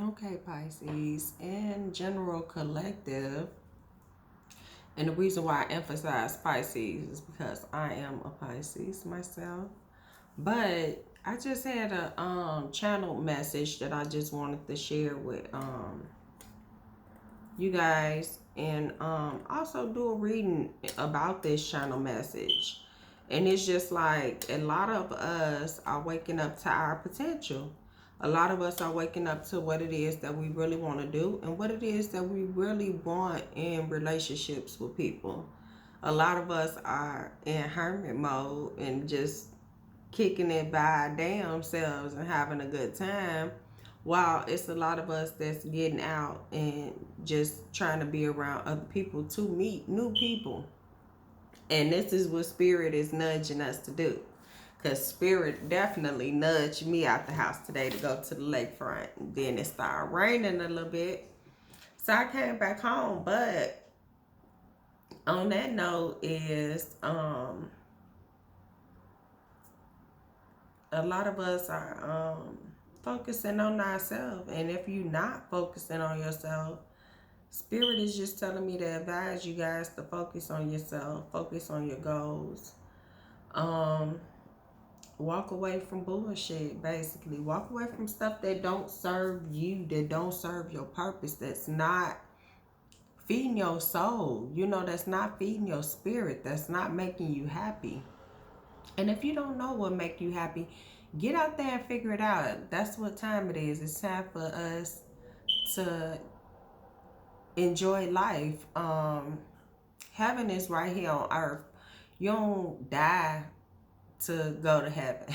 Okay, Pisces, in general collective, and the reason why I emphasize Pisces is because I am a Pisces myself. But I just had a channel message that I just wanted to share with you guys, and also do a reading about this channel message. And it's just like a lot of us are waking up to our potential. A lot of us are waking up to what it is that we really want to do and what it is that we really want in relationships with people. A lot of us are in hermit mode and just kicking it by our damn selves and having a good time, while it's a lot of us that's getting out and just trying to be around other people to meet new people. And this is what spirit is nudging us to do, because spirit definitely nudged me out the house today to go to the lakefront. And then it started raining a little bit, so I came back home. But on that note is a lot of us are focusing on ourselves. And if you're not focusing on yourself, spirit is just telling me to advise you guys to focus on yourself, focus on your goals. Walk away from bullshit, basically. Walk away from stuff that don't serve you, that don't serve your purpose, that's not feeding your soul, that's not feeding your spirit, that's not making you happy. And if you don't know what make you happy, get out there and figure it out. That's what time it is. It's time for us to enjoy life. Heaven is right here on earth. You don't die to go to heaven.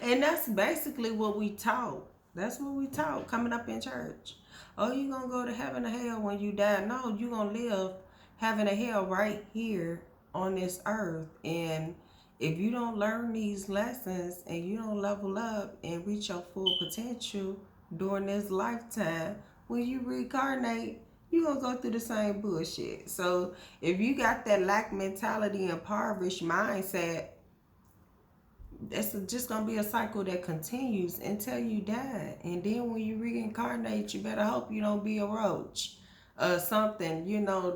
And that's basically what we taught. That's what we taught coming up in church. Oh, you gonna go to heaven or hell when you die? No, you gonna live heaven or hell right here on this earth. And if you don't learn these lessons and you don't level up and reach your full potential during this lifetime, when you reincarnate, you're gonna go through the same bullshit. So if you got that lack mentality, impoverished mindset, that's just gonna be a cycle that continues until you die. And then when you reincarnate, you better hope you don't be a roach or something,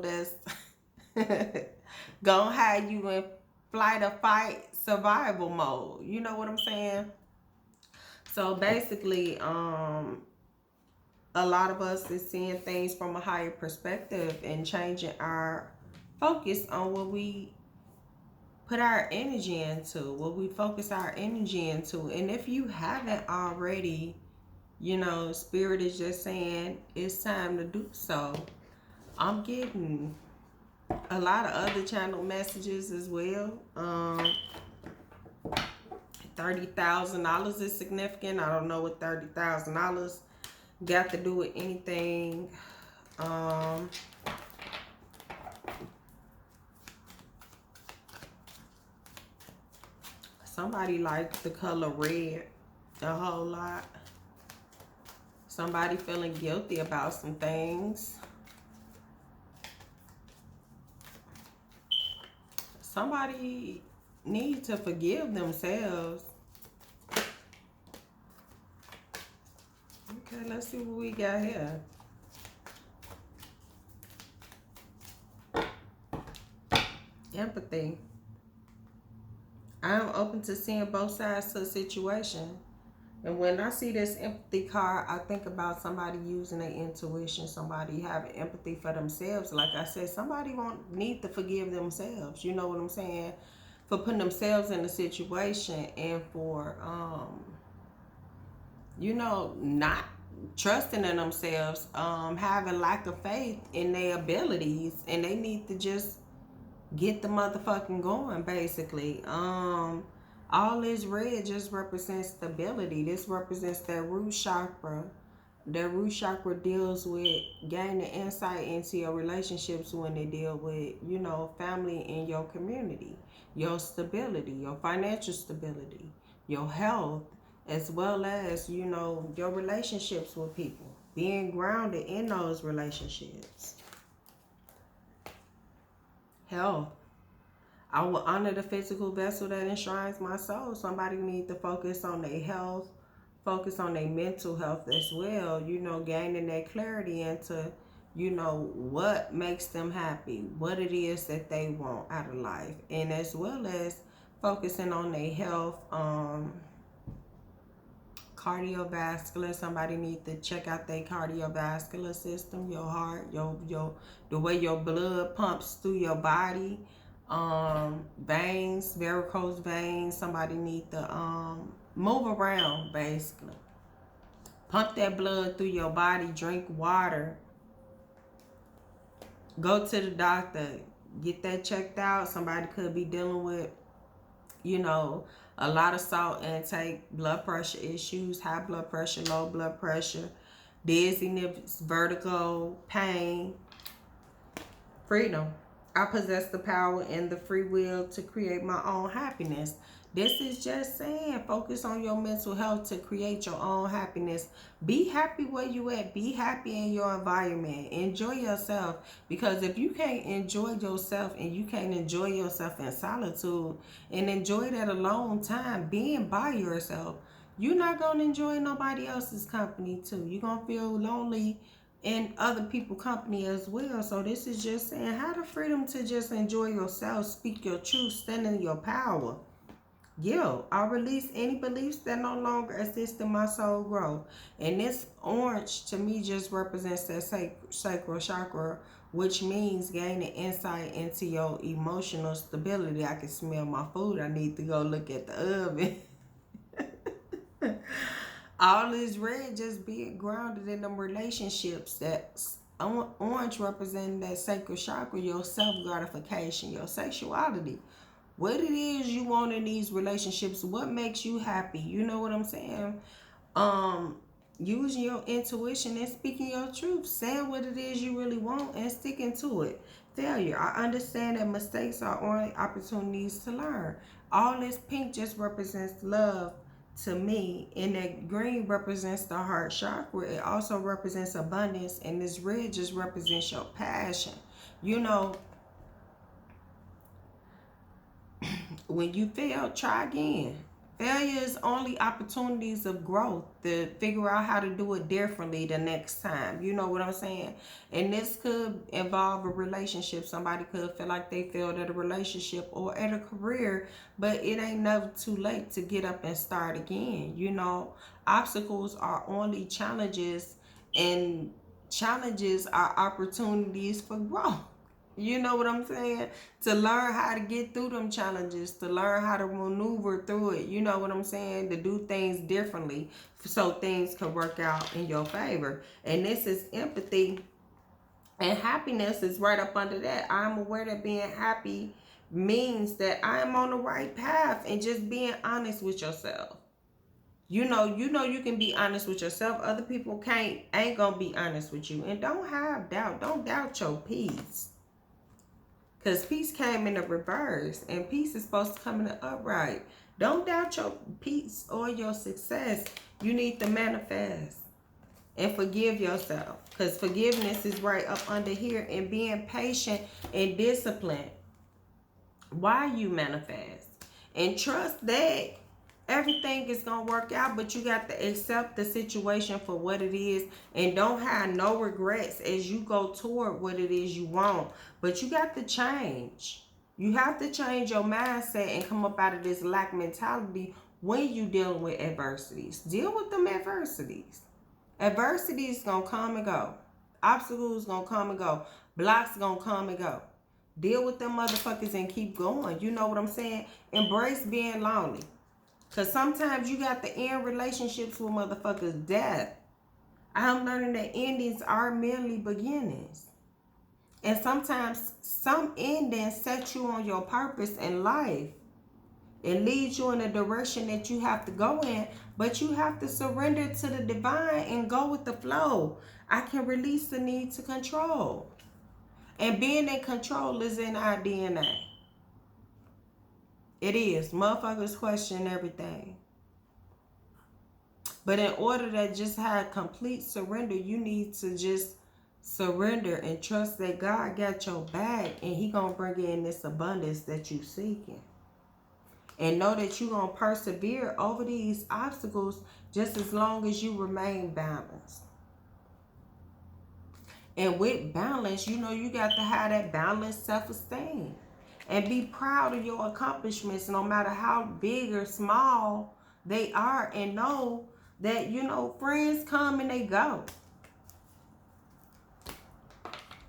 that's gonna have you in flight or fight survival mode. You know what I'm saying? So basically, a lot of us is seeing things from a higher perspective and changing our focus on what we put our energy into, what we focus our energy into. And if you haven't already, spirit is just saying it's time to do so. I'm getting a lot of other channel messages as well. $30,000 is significant. I don't know what $30,000 got to do with anything. Somebody likes the color red a whole lot. Somebody feeling guilty about some things. Somebody needs to forgive themselves. Okay, let's see what we got here. Empathy. I am open to seeing both sides to a situation. And when I see this empathy card, I think about somebody using their intuition, somebody having empathy for themselves. Like I said, somebody won't need to forgive themselves. You know what I'm saying? For putting themselves in a situation and for, not trusting in themselves, having lack of faith in their abilities, and they need to just get the motherfucking going, basically. All this red just represents stability. This represents their root chakra. Their root chakra deals with gaining insight into your relationships when they deal with, family and your community, your stability, your financial stability, your health, as well as, your relationships with people, being grounded in those relationships. Health. I will honor the physical vessel that enshrines my soul. Somebody needs to focus on their health, focus on their mental health as well, you know, gaining that clarity into, you know, what makes them happy, what it is that they want out of life, and as well as focusing on their health, cardiovascular. Somebody need to check out their cardiovascular system, your heart, your the way your blood pumps through your body, veins, varicose veins. Somebody need to move around, basically. Pump that blood through your body, drink water, go to the doctor, get that checked out. Somebody could be dealing with, you know, a lot of salt intake, blood pressure issues, high blood pressure, low blood pressure, dizziness, vertigo, pain. Freedom. I possess the power and the free will to create my own happiness. This is just saying, focus on your mental health to create your own happiness. Be happy where you at. Be happy in your environment. Enjoy yourself. Because if you can't enjoy yourself and you can't enjoy yourself in solitude and enjoy that alone time, being by yourself, you're not going to enjoy nobody else's company too. You're going to feel lonely in other people's company as well. So this is just saying, have the freedom to just enjoy yourself, speak your truth, stand in your power. I release any beliefs that no longer assist in my soul growth. And this orange to me just represents that sacral chakra, which means gaining insight into your emotional stability. I can smell my food. I need to go look at the oven. All this red just being grounded in them relationships. That orange representing that sacral chakra, your self-gratification, your sexuality. What it is you want in these relationships, what makes you happy. You know what I'm saying? Using your intuition and speaking your truth, saying what it is you really want and sticking to it. Failure. I understand that mistakes are only opportunities to learn. All this pink just represents love to me, and that green represents the heart chakra. It also represents abundance, and this red just represents your passion. You know, when you fail, try again. Failure is only opportunities of growth to figure out how to do it differently the next time. You know what I'm saying? And this could involve a relationship. Somebody could feel like they failed at a relationship or at a career, but it ain't never too late to get up and start again. You know, obstacles are only challenges, and challenges are opportunities for growth. You know what I'm saying? To learn how to get through them challenges, to learn how to maneuver through it. You know what I'm saying? To do things differently so things can work out in your favor. And this is empathy. And happiness is right up under that. I'm aware that being happy means that I am on the right path, and just being honest with yourself. You know you can be honest with yourself. Other people ain't gonna be honest with you. And don't have doubt. Don't doubt your peace. Because peace came in the reverse, and peace is supposed to come in the upright. Don't doubt your peace or your success. You need to manifest and forgive yourself, because forgiveness is right up under here, and being patient and disciplined while you manifest. And trust that everything is going to work out, but you got to accept the situation for what it is, and don't have no regrets as you go toward what it is you want. But you got to change. You have to change your mindset and come up out of this lack mentality when you dealing with adversities. Deal with them adversities. Adversity is going to come and go. Obstacles going to come and go. Blocks going to come and go. Deal with them motherfuckers and keep going. You know what I'm saying? Embrace being lonely. Because sometimes you got to end relationships with motherfuckers' death. I'm learning that endings are merely beginnings. And sometimes some endings set you on your purpose in life. It leads you in a direction that you have to go in, but you have to surrender to the divine and go with the flow. I can release the need to control. And being in control is in our DNA. It is. Motherfuckers question everything. But in order to just have complete surrender, you need to just surrender and trust that God got your back, and He gonna bring in this abundance that you seeking. And know that you're going to persevere over these obstacles just as long as you remain balanced. And with balance, you know, you got to have that balanced self-esteem. And be proud of your accomplishments, no matter how big or small they are. And know that, you know, friends come and they go.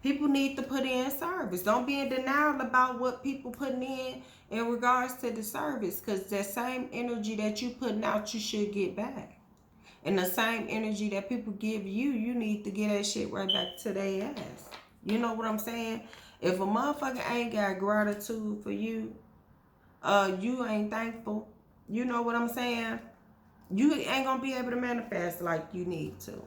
People need to put in service. Don't be in denial about what people putting in regards to the service. Because that same energy that you putting out, you should get back. And the same energy that people give you, you need to get that shit right back to their ass. You know what I'm saying? If a motherfucker ain't got gratitude for you, you ain't thankful. You know what I'm saying? You ain't gonna be able to manifest like you need to.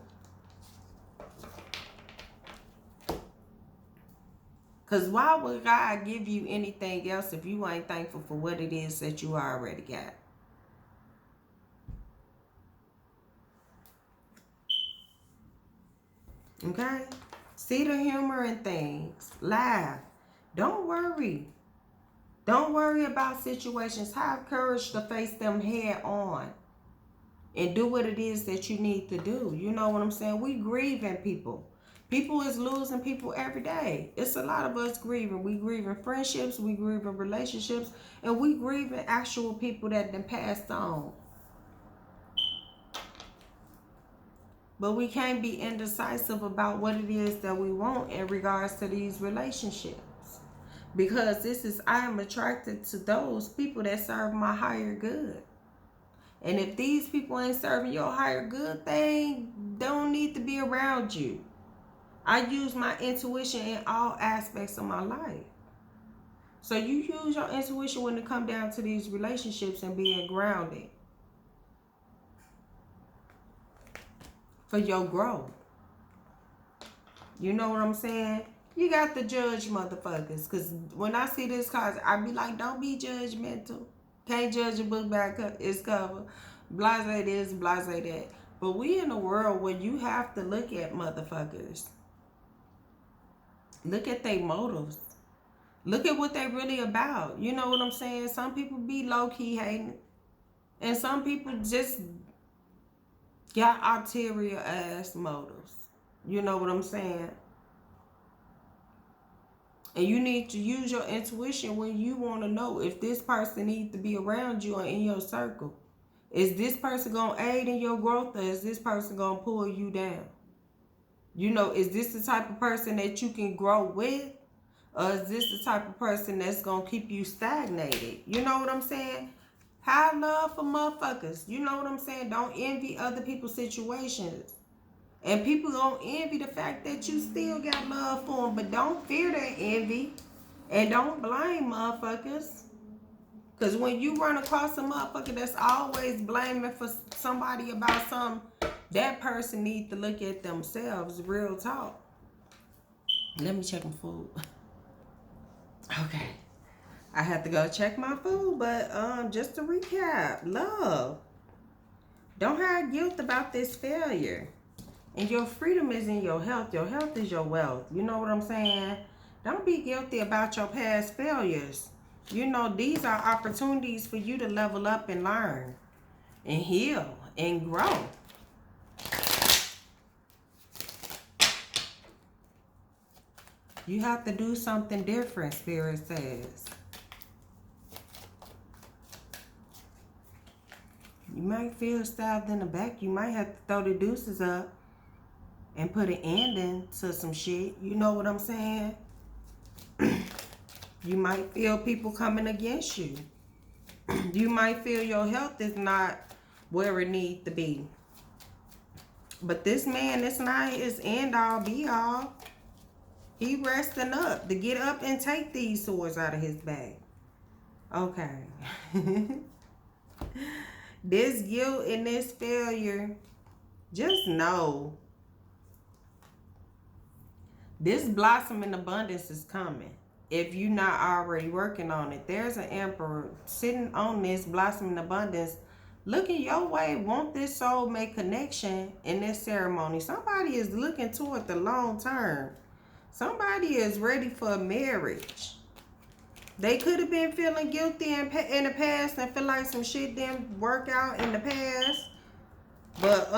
Because why would God give you anything else if you ain't thankful for what it is that you already got? Okay? See the humor in things. Laugh. Don't worry. Don't worry about situations. Have courage to face them head on. And do what it is that you need to do. You know what I'm saying? We grieving people. People is losing people every day. It's a lot of us grieving. We grieving friendships, we grieving relationships, and we grieving actual people that done passed on. But we can't be indecisive about what it is that we want in regards to these relationships. Because I am attracted to those people that serve my higher good. And if these people ain't serving your higher good, they don't need to be around you. I use my intuition in all aspects of my life. So you use your intuition when it comes down to these relationships and being grounded for your growth. You know what I'm saying? You got to judge motherfuckers. Because when I see this card, I be like, don't be judgmental. Can't judge a book by its cover. Blase this, blase that. But we in a world where you have to look at motherfuckers. Look at their motives. Look at what they really about. You know what I'm saying? Some people be low-key hating. And some people just got ulterior ass motives. You know what I'm saying? And you need to use your intuition when you want to know if this person needs to be around you or in your circle. Is this person going to aid in your growth, or is this person going to pull you down? You know, is this the type of person that you can grow with? Or is this the type of person that's going to keep you stagnated? You know what I'm saying? Have love for motherfuckers. You know what I'm saying? Don't envy other people's situations. And people don't envy the fact that you still got love for them. But don't fear their envy. And don't blame motherfuckers. Because when you run across a motherfucker that's always blaming for somebody about something, that person needs to look at themselves. Real talk. Let me check my food. Okay. I have to go check my food. But just to recap. Love. Don't have guilt about this failure. And your freedom is in your health. Your health is your wealth. You know what I'm saying? Don't be guilty about your past failures. You know, these are opportunities for you to level up and learn. And heal. And grow. You have to do something different, Spirit says. You might feel stabbed in the back. You might have to throw the deuces up and put an ending to some shit. You know what I'm saying? You might feel people coming against you. You might feel your health is not where it needs to be. But this man, it's not his end all be all. He resting up to get up and take these swords out of his bag. Okay. This guilt and this failure, just know this blossom in abundance is coming. If you're not already working on it, there's an emperor sitting on this blossom in abundance, looking your way. Want this soulmate connection in this ceremony. Somebody is looking toward the long term. Somebody is ready for marriage. They could have been feeling guilty in the past and feel like some shit didn't work out in the past. But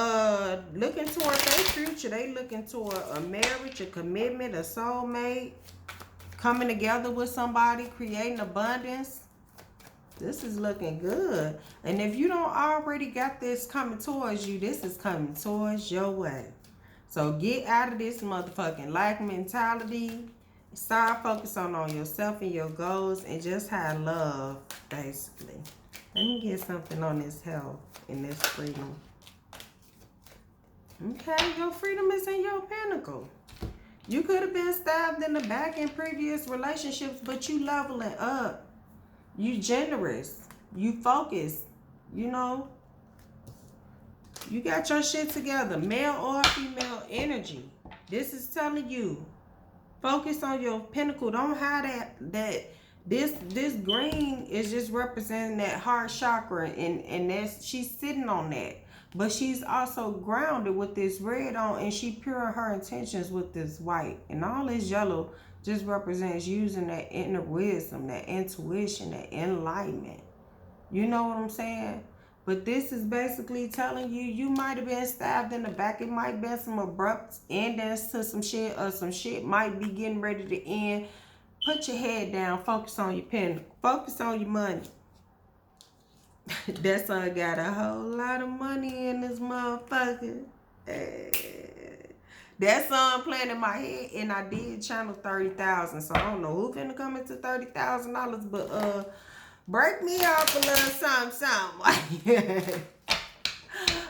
looking toward their future, they looking toward a marriage, a commitment, a soulmate, coming together with somebody, creating abundance. This is looking good. And if you don't already got this coming towards you, this is coming towards your way. So get out of this motherfucking lack mentality. Start focusing on yourself and your goals and just have love, basically. Let me get something on this health and this freedom. Okay, your freedom is in your pinnacle. You could have been stabbed in the back in previous relationships, but you leveling up. You generous. You focused. You know. You got your shit together. Male or female energy. This is telling you. Focus on your pinnacle. Don't hide that this green is just representing that heart chakra, and that's, she's sitting on that. But she's also grounded with this red on, and she pure her intentions with this white. And all this yellow just represents using that inner wisdom, that intuition, that enlightenment. You know what I'm saying? But this is basically telling you, you might have been stabbed in the back. It might have been some abrupt endings to some shit, or some shit might be getting ready to end. Put your head down. Focus on your pen. Focus on your money. That son got a whole lot of money in this motherfucker. That song playing in my head, and I did channel 30,000. So I don't know who finna come into $30,000, but break me off a little something.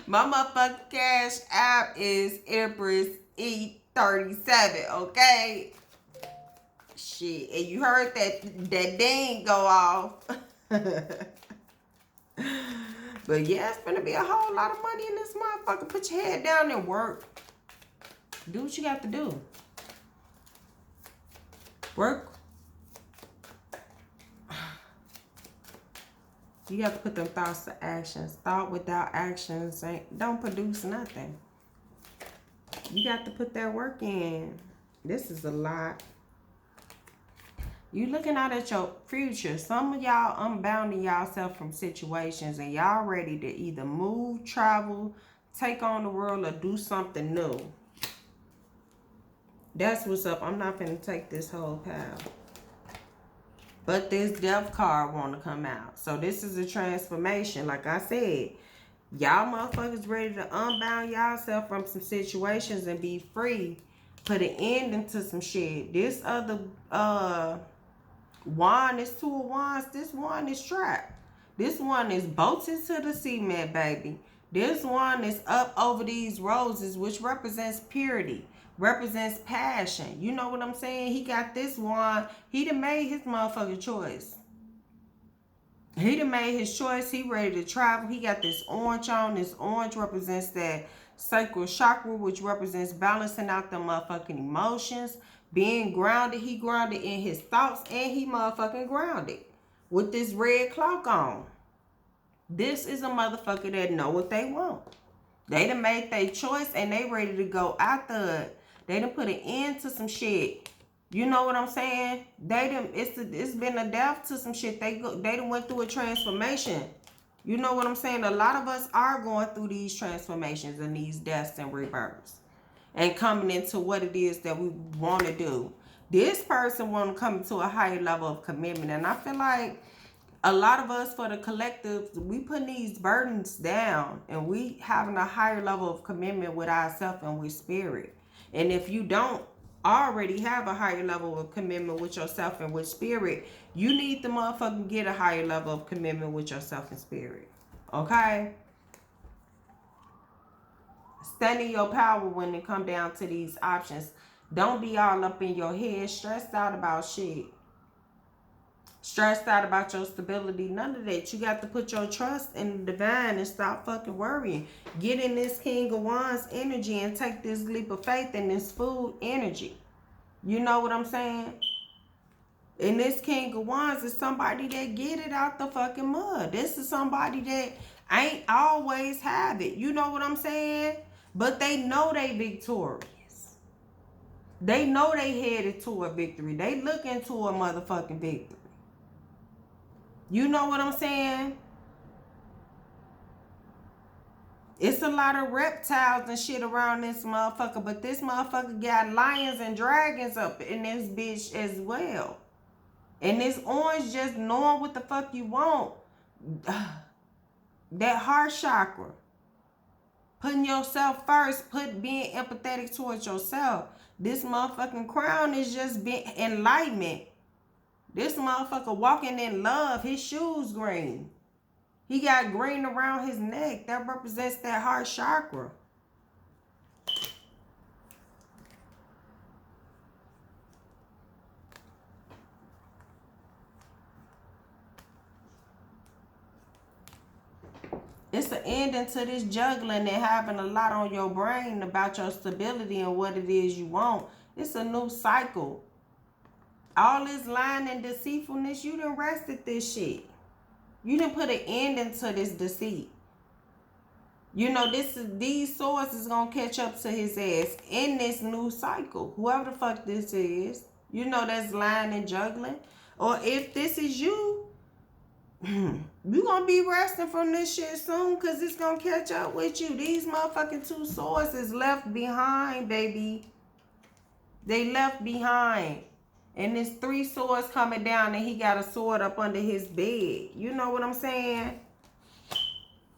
My motherfucking cash app is Empress E37, okay? Shit, and you heard that ding go off. But yeah, it's gonna be a whole lot of money in this motherfucker. Put your head down and work. Do what you got to do. Work. You got to put them thoughts to actions. Thought without actions don't produce nothing. You got to put that work in. This is a lot. You looking out at your future. Some of y'all unbounding y'allself from situations, and y'all ready to either move, travel, take on the world, or do something new. That's what's up. I'm not finna take this whole pile. But this death card want to come out. So this is a transformation. Like I said, y'all motherfuckers ready to unbound y'allself from some situations and be free. Put an end into some shit. This other wand is 2 of wands. This one is trapped. This one is bolted to the cement, baby. This one is up over these roses, which represents purity. Represents passion. You know what I'm saying? He got this one. He done made his motherfucking choice. He done made his choice. He ready to travel. He got this orange on. This orange represents that sacral chakra, which represents balancing out the motherfucking emotions. Being grounded. He grounded in his thoughts, and he motherfucking grounded with this red clock on. This is a motherfucker that know what they want. They done made their choice, and they ready to go after it. They done put an end to some shit. You know what I'm saying? It's been a death to some shit. They done went through a transformation. You know what I'm saying? A lot of us are going through these transformations and these deaths and rebirths, and coming into what it is that we want to do. This person want to come into a higher level of commitment, and I feel like a lot of us, for the collective, we putting these burdens down, and we having a higher level of commitment with ourselves and with spirit. And if you don't already have a higher level of commitment with yourself and with spirit, you need to motherfucking get a higher level of commitment with yourself and spirit. Okay? Stand in your power when it come down to these options. Don't be all up in your head, stressed out about shit. Stressed out about your stability. None of that. You got to put your trust in the divine and stop fucking worrying. Get in this King of Wands energy and take this leap of faith in this food energy. You know what I'm saying? And this King of Wands is somebody that get it out the fucking mud. This is somebody that ain't always have it. You know what I'm saying? But they know they victorious. They know they headed to a victory. They looking to a motherfucking victory. You know what I'm saying? It's a lot of reptiles and shit around this motherfucker, but this motherfucker got lions and dragons up in this bitch as well. And this orange just knowing what the fuck you want. That heart chakra. Putting yourself first, being empathetic towards yourself. This motherfucking crown is just being enlightenment. This motherfucker walking in love. His shoes green. He got green around his neck. That represents that heart chakra. It's an ending to this juggling and having a lot on your brain about your stability and what it is you want. It's a new cycle. All this lying and deceitfulness, you done rested this shit. You done put an ending to this deceit. You know, these swords is gonna catch up to his ass in this new cycle. Whoever the fuck this is, you know, that's lying and juggling. Or if this is you, you gonna be resting from this shit soon, cause it's gonna catch up with you. These motherfucking two swords is left behind, baby. They left behind. And there's 3 swords coming down, and he got a sword up under his bed. You know what I'm saying?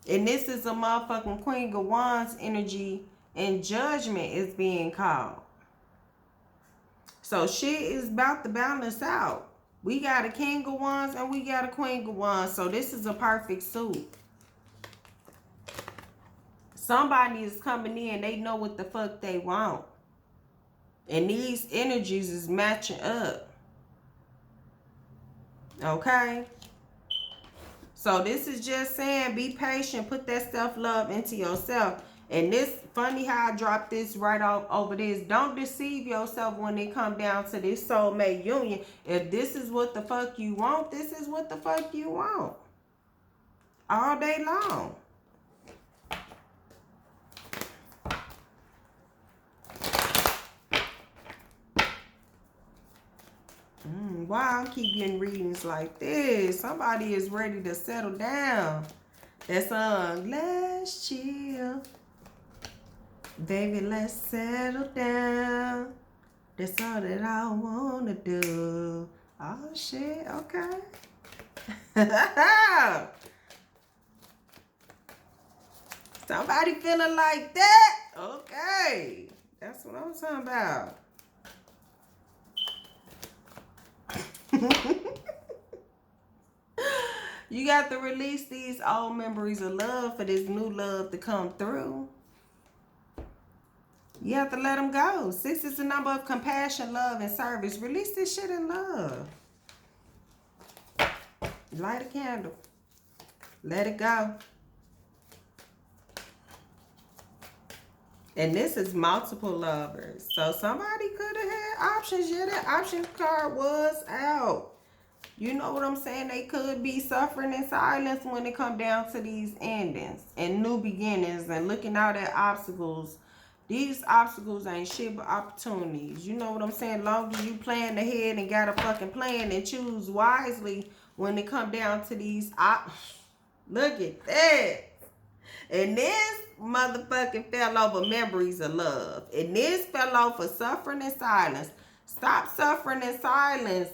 And this is a motherfucking Queen of Wands energy, and judgment is being called. So shit is about to balance out. We got a King of Wands and we got a Queen of Wands. So this is a perfect suit. Somebody is coming in. They know what the fuck they want. And these energies is matching up. Okay? So this is just saying, be patient. Put that self-love into yourself. And this, funny how I dropped this right off over this. Don't deceive yourself when it come down to this soulmate union. If this is what the fuck you want, this is what the fuck you want. All day long. Why I keep getting readings like this? Somebody is ready to settle down. That song, let's chill. Baby, let's settle down. That's all that I want to do. Oh, shit. Okay. Somebody feeling like that? Okay. That's what I'm talking about. You got to release these old memories of love for this new love to come through. You have to let them go. 6 is the number of compassion, love, and service. Release this shit in love. Light a candle. Let it go. And this is multiple lovers. So somebody could have had options. Yeah, that option card was out. You know what I'm saying? They could be suffering in silence when it come down to these endings and new beginnings and looking out at obstacles. These obstacles ain't shit but opportunities. You know what I'm saying? Long as you plan ahead and got a fucking plan and choose wisely when it come down to these look at that. And this motherfucking fell over memories of love. And this fell over suffering in silence. Stop suffering in silence.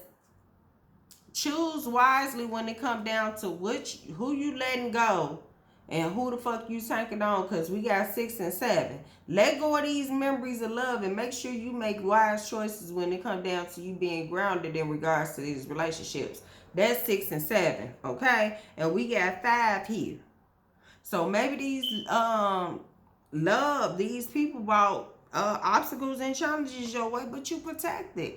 Choose wisely when it come down to who you letting go and who the fuck you taking on, because we got 6 and 7. Let go of these memories of love and make sure you make wise choices when it come down to you being grounded in regards to these relationships. That's 6 and 7, okay? And we got 5 here. So maybe these these people brought obstacles and challenges your way, but you protected.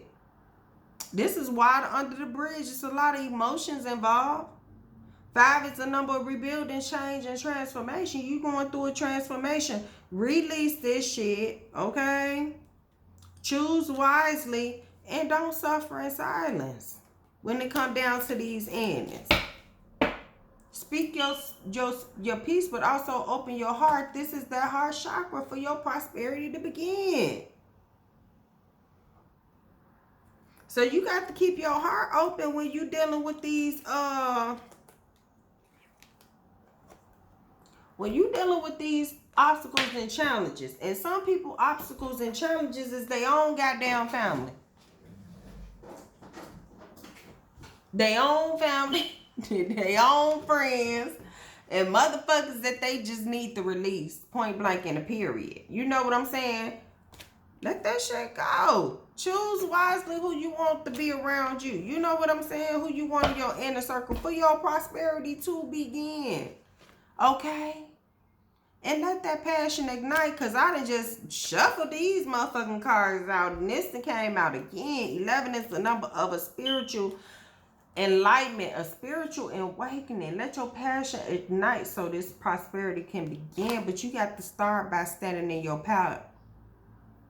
This is water under the bridge. It's a lot of emotions involved. 5 is the number of rebuilding, change, and transformation. You going through a transformation. Release this shit, okay? Choose wisely and don't suffer in silence when it come down to these endings. Speak your peace, but also open your heart. This is that heart chakra for your prosperity to begin. So you got to keep your heart open when you dealing with these when you dealing with these obstacles and challenges, and some people obstacles and challenges is their own goddamn family. Their own family, their own friends, and motherfuckers that they just need to release, point blank in a period. You know what I'm saying? Let that shit go. Choose wisely who you want to be around you. You know what I'm saying? Who you want in your inner circle for your prosperity to begin. Okay? And let that passion ignite, because I done just shuffled these motherfucking cards out, and this one came out again. 11 is the number of a spiritual enlightenment, a spiritual awakening. Let your passion ignite so this prosperity can begin. But you got to start by standing in your power,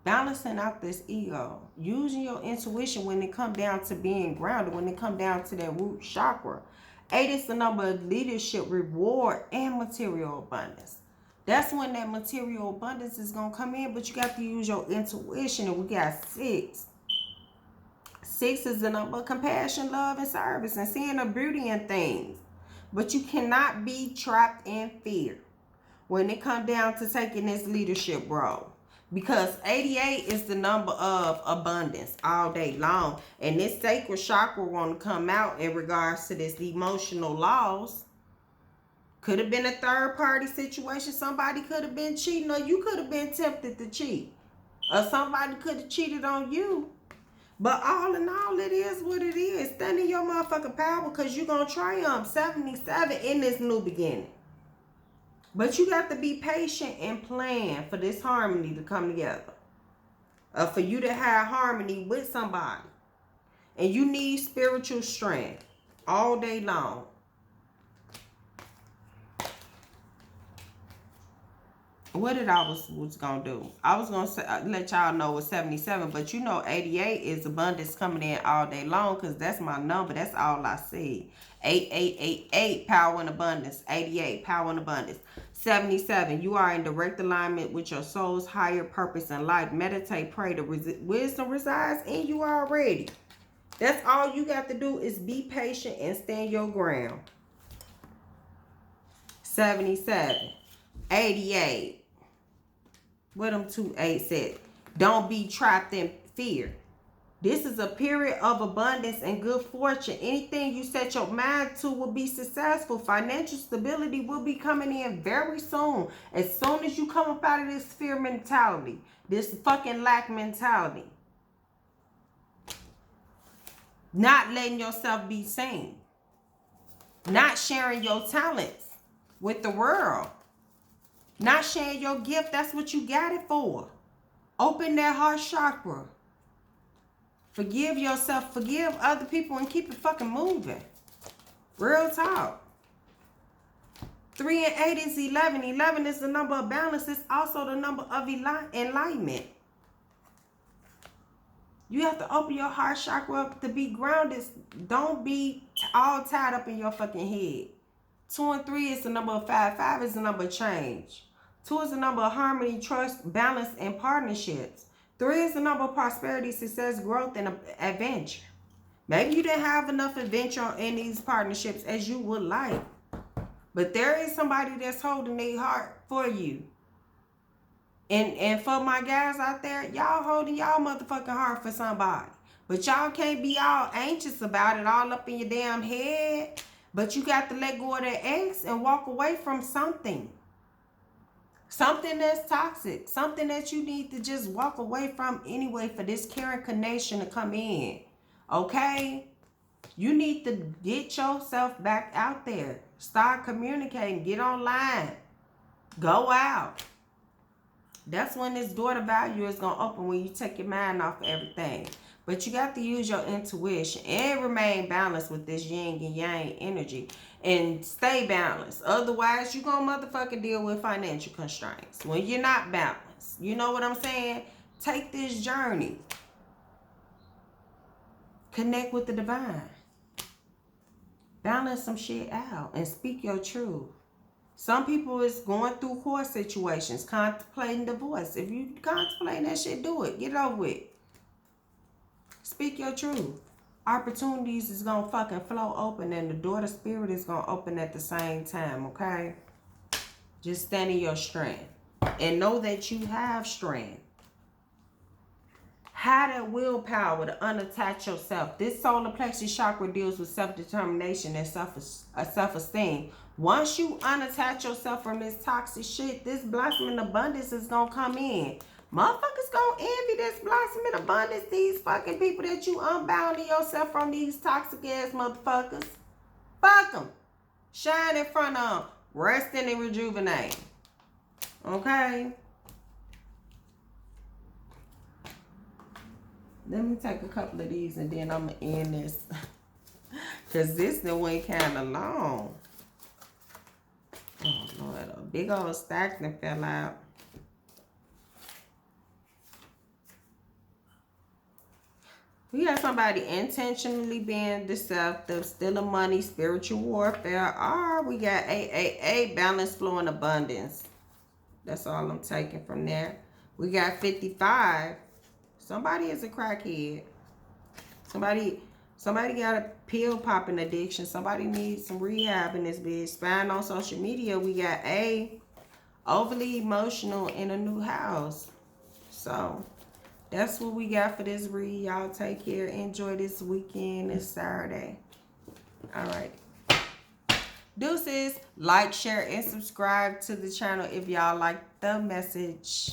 balancing out this ego, using your intuition when it come down to being grounded, when it come down to that root chakra. 8 is the number of leadership, reward, and material abundance. That's when that material abundance is going to come in, but you got to use your intuition. And we got 6. 6 is the number of compassion, love, and service, and seeing the beauty in things. But you cannot be trapped in fear when it comes down to taking this leadership role. Because 88 is the number of abundance all day long. And this sacral chakra want to come out in regards to this emotional loss. Could have been a third party situation. Somebody could have been cheating, or you could have been tempted to cheat. Or somebody could have cheated on you. But all in all, it is what it is. Stand in your motherfucking power, because you're going to triumph. 77 in this new beginning. But you got to be patient and plan for this harmony to come together. For you to have harmony with somebody. And you need spiritual strength all day long. What did I was going to do? I was going to let y'all know it's 77. But you know 88 is abundance coming in all day long, because that's my number. That's all I see. 8888, power and abundance. 88, power and abundance. 77, you are in direct alignment with your soul's higher purpose in life. Meditate, pray. The wisdom resides in you already. That's all you got to do is be patient and stand your ground. 77, 88. What them 2 8 said. Don't be trapped in fear. This is a period of abundance and good fortune. Anything you set your mind to will be successful. Financial stability will be coming in very soon. As soon as you come up out of this fear mentality, this fucking lack mentality. Not letting yourself be seen. Not sharing your talents with the world. Not sharing your gift. That's what you got it for. Open that heart chakra. Forgive yourself, forgive other people, and keep it fucking moving. Real talk. 3 and 8 is 11. 11 is the number of balance. It's also the number of enlightenment. You have to open your heart chakra up to be grounded. Don't be all tied up in your fucking head. 2 and 3 is the number of 5. 5 is the number of change. 2 is the number of harmony, trust, balance, and partnerships. 3 is the number of prosperity, success, growth, and adventure. Maybe you didn't have enough adventure in these partnerships as you would like. But there is somebody that's holding their heart for you. And for my guys out there, y'all holding y'all motherfucking heart for somebody. But y'all can't be all anxious about it, all up in your damn head. But you got to let go of that angst and walk away from something. Something that's toxic. Something that you need to just walk away from anyway for this caring connection to come in. Okay? You need to get yourself back out there. Start communicating. Get online. Go out. That's when this door to value is going to open, when you take your mind off of everything. But you got to use your intuition and remain balanced with this yin and yang energy. And stay balanced. Otherwise, you're going to motherfucking deal with financial constraints. When you're not balanced. You know what I'm saying? Take this journey. Connect with the divine. Balance some shit out and speak your truth. Some people is going through court situations, contemplating divorce. If you contemplating that shit, do it. Get it over with. Speak your truth. Opportunities is going to fucking flow open, and the door to spirit is going to open at the same time, okay? Just stand in your strength. And know that you have strength. Have that willpower to unattach yourself. This solar plexus chakra deals with self-determination and self-esteem. Once you unattach yourself from this toxic shit, this blossom in abundance is gonna come in. Motherfuckers gonna envy this blossom in abundance. These fucking people that you unbounding yourself from, these toxic ass motherfuckers. Fuck them. Shine in front of them. Resting and rejuvenate. Okay? Let me take a couple of these and then I'm going to end this. Because this one went kind of long. Oh, Lord. A big old stack that fell out. We got somebody intentionally being deceptive, stealing money, spiritual warfare. Or we got AAA, balance, flow, and abundance. That's all I'm taking from there. We got 55. Somebody is a crackhead. Somebody got a pill popping addiction. Somebody needs some rehab in this bitch. Spying on social media. We got A, overly emotional in a new house. So that's what we got for this read. Y'all take care. Enjoy this weekend. It's Saturday. All right. Deuces. Like, share, and subscribe to the channel if y'all like the message.